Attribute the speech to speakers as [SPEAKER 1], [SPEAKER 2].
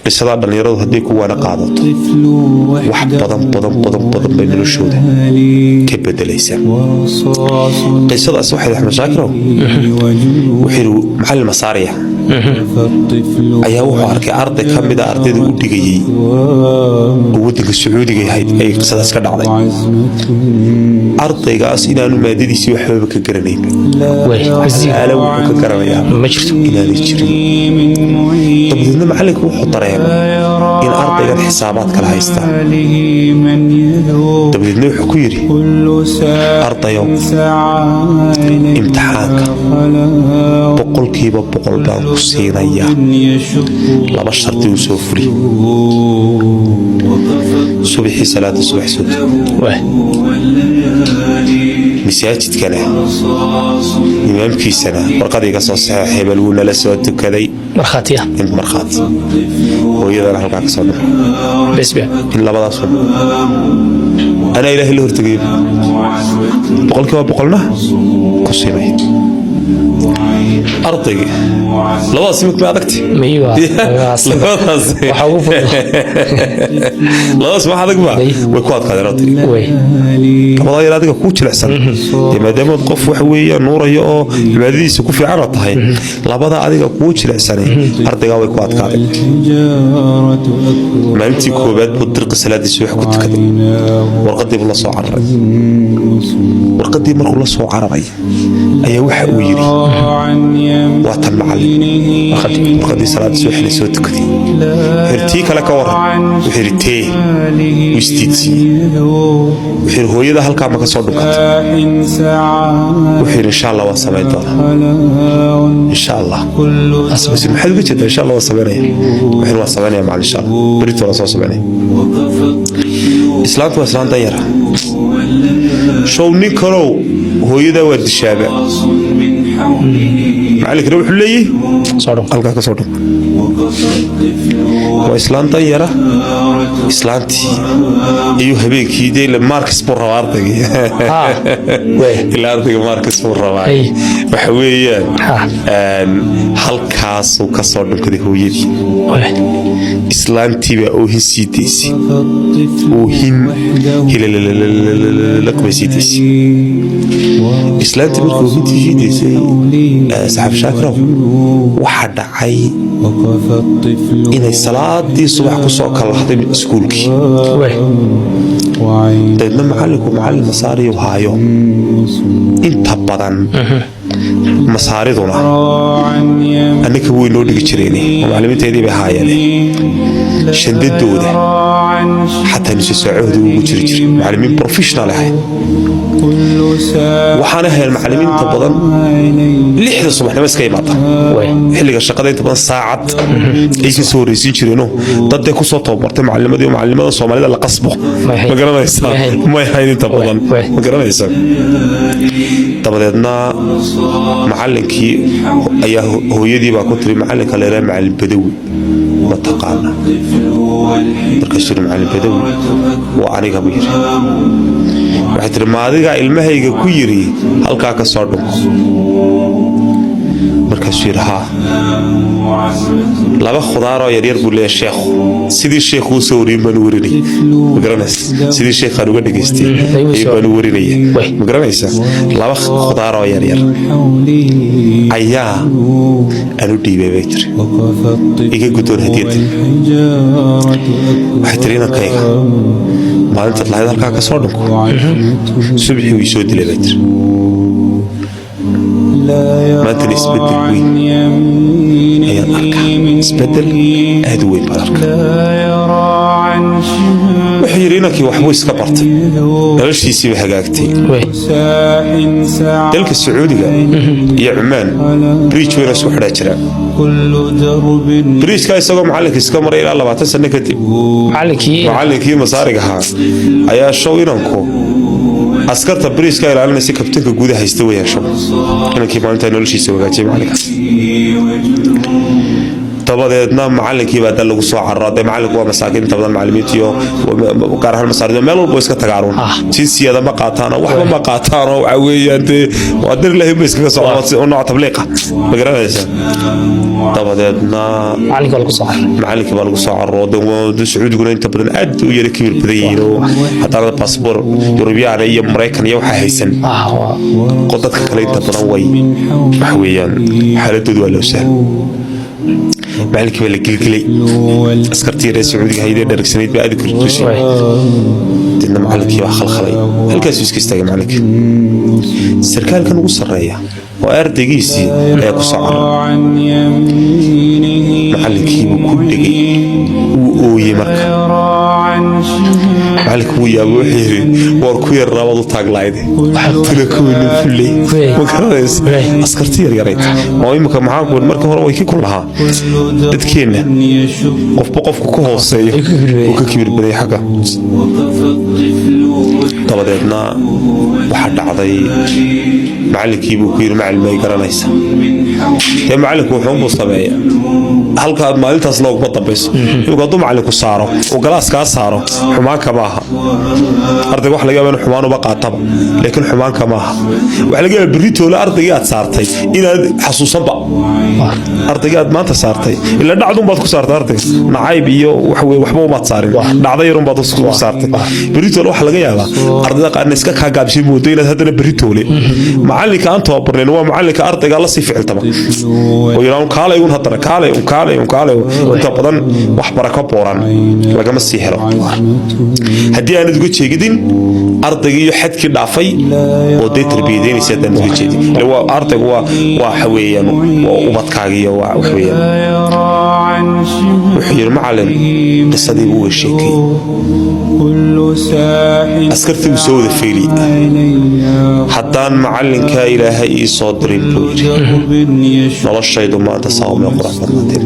[SPEAKER 1] qisada dhalinyaradu haday ku wada qaadato wax badan bay noloshooda ka bedelaysaa qisadaas waxay Axmed Shaakir wuxuu maxal masaariya ayaa wuxuu arkay arday kamid ah ardayda u dhigayay waddanka Sacuudiga ay qisadaas ka dhacday ardaygaas inaanu maadadiisi waxba ka garanaynin ala wuxuu ka garanayaa ma jirto inaanay jirin dabadna macalinku wuxuu dareemay in ardayga xisaabaad kala haysta dabadna wuxuu ku yiri ardayo imtixaanka boqolkiiba boqol baan ku siinaya laba sharti uu soo fuli subaxii salaada subax soo مساجد كله إمام كيسنا ورقد يقص صحيح بلونا لسوت كذي
[SPEAKER 2] مرخاتية
[SPEAKER 1] انت مرخات ويذا له قاعد صدر
[SPEAKER 2] بس بيع
[SPEAKER 1] إلا بضع صدر أنا إله اللي هرتقيب بقول كوا بقولنا قصيمي أرضي لو أسمك ما عدكتي
[SPEAKER 2] ميوة
[SPEAKER 1] لو أسمع هذاك بقى وكواد قادر أرضي طبعا يرادك كوتش الحسن ما دام تقف وحوية نور يا بعدين سكوف في عرض هاي لا بضع هذاك كوتش الحسن أرضي قوي كواد قادر ما أنتي كوبات بطرق السلاد السوح كنت كذا ورقدي بالله صو عربي ورقدي مر الله صو عربي أي وح ويري واتم معلم ورقدي سلاد السوح لسوت كذي هرتي كلا كورة وهرتي وستيتي وحير هو يده هالك عم كسر دقات وحير إن شاء الله وصبي دارا إن شاء الله بس محل بيجي إن شاء الله وصبينا وحير وصبينا مع إن شاء الله بريت ولا صبينا إسلام وإسلام دايرة شو نكرو هو يده ود الشابع معلك روح لي
[SPEAKER 2] صاروا
[SPEAKER 1] ألقاك صاروا وإسلام دايرة إسلامتي أيوه بيك يدي لماركس بورواردك إلارتك ماركس بورواردك وحويا halkaas uu ka soo dhunkaday hooyadii islaantii baa oo hisiitaysi oo hin hilala qabsiitaysi islaantii markuu hisiitaysay saxab shaakiro waxa dhacay inay salaadii subax ku soo kalahday iskuulkii dadna macallin masaariyo haayo inta badan masaariduna annaka way noo dhigi jireen macallimiinteedii bay haayeen shandadooda xataa nisu saacooda ugu jiray macallimiin professional ah waxaan ahay macallimiinta badan 6 subaxnimo iska yimaada xilliga shaqada inta badan saacad ay soo horeysin jireen dad ay ku soo tababartay macallimada Soomaalida la qasbo ma garanaysaa ma yahay inta badan ma garanaysaa dabadeedna macallinkii ayaa hooyadii baa ku tiri macallinka leeyahay macallin badawi ma taqaana markaas uu macallin badawi waa aniga biir waxay tiri maadiga ilmahayga ku yiri halka ka soo dhunko markaas uu yiraahdaa laba khudaar oo yaryar buu leeyahay sheekhu sidii sheekhu soo warin baan warinay ma garanaysaa sidii sheekhan uga dhageystay baan warinay ma garanaysaa laba khudaar oo yaryar ayaa aanu dhiibay bay tiri iga gudoon hadiyad waxay tiri inankayga maalinta lahayd halkaa ka soo dhunko subaxii wuu soo dilay bay tiri ما أنت نسبدل وين هي الأركان نسبدل أدوين بالأركان وحيرينك وحويس كبرت ليش يسوي حاجاتي تلك السعودية يا عمان بريتش وين أسوي حراجرة بريتش كاي سقم عليك إسكامر إلى الله بعد سنة كتير معلكي مصاريها أيا شو ينكو أسكرت بريس كاي لعلنا سكبتك جودة هيستوي يا شو أنا كيف أنت نقول شيء سوى جاتي معك dabadeedna macallinkii baa lagu soo carraaday macallinku waa masaakiin inta badan macallimiinta iyo gaar ahaan masaarido meel walba iska tagaarun jinsiyada ma qaataan waxba ma qaataan oo waxa weeyaan dee waa dar ilaahay ma iskaga socdo nooc tabliiqa ma garanaysaa dabadeedna macallinkii baa lagu soo carrooday sacuudiguna inta badan aad u yara kibir badan yihiin oo haddana baasboor Yurubyaan iyo Mareykan iyo waxa haysan dadka kale inta badan way waxa weeyaan xaaladoodu waa loo sahlan macallinkii baa la gilgilay askartii reer sacuudiga haydee dhargsanayd baa aad ku tusay dadna macallinkii baa khalkhalay halkaas iska istaagay macallinkii sarkaalkan ugu sareeya oo ardaygiisii ayaa ku soo carray macallinkii buu ku dhigay uu ooyey marka macallinkii wuu yaabay wuxuu yidhi war ku yar rabad u taaglayde tula kuweynu fulley ma garanaysa askartii yar yarayd oo imika maxaa marka hore way ku lahaa dadkeenna qofba qofku ku hooseeyo uu ka kibir baday xagga dabadeedna waxaa dhacday macallinkii buu ku yidhi macallin may garanaysa dee macallinku wuxuu unbuu sameeya halkaad maalintaas looguma dambayso imika hadduu macallinku saaro uu galaas kaa saaro xumaanka maaha ardayga wax laga yaaba inuu xumaan uba qaataba laakiin xumaanka maaha waxa laga yaaba berritoola ardaygii aad saartay inaad xasuusanba ardaygii aad maanta saartay ila dhacdun baad ku saartay ardayga nacayb iyo waxba umaad saarin dhacda yarun baad ku saartay berritoola waxa laga yaabaa ardayda qaarna iska kaa gaabshay moodo inaad haddana berritoole macallinka aan tababarnayn waa macallinka ardayga la sii ficiltaba oo yiraan kaalay un haddana kaalay inta badan wax barako booran lagama sii helo haddii aanad uga jeegidin ardayga iyo xadkii dhaafay oo dee tarbiyadeynaysa haddaan uga jeedin ardaygu waa waxa weeyaan waa ubadkaaga iyo waxa weeyaan wuxuu yidhi macallin qisadii buu uga sheekay askartii uu soo wada feeli haddaan macallinkaa ilaahay ii soo dirin buu yidhi noloshaydu maanta saa umay qurux badnaatay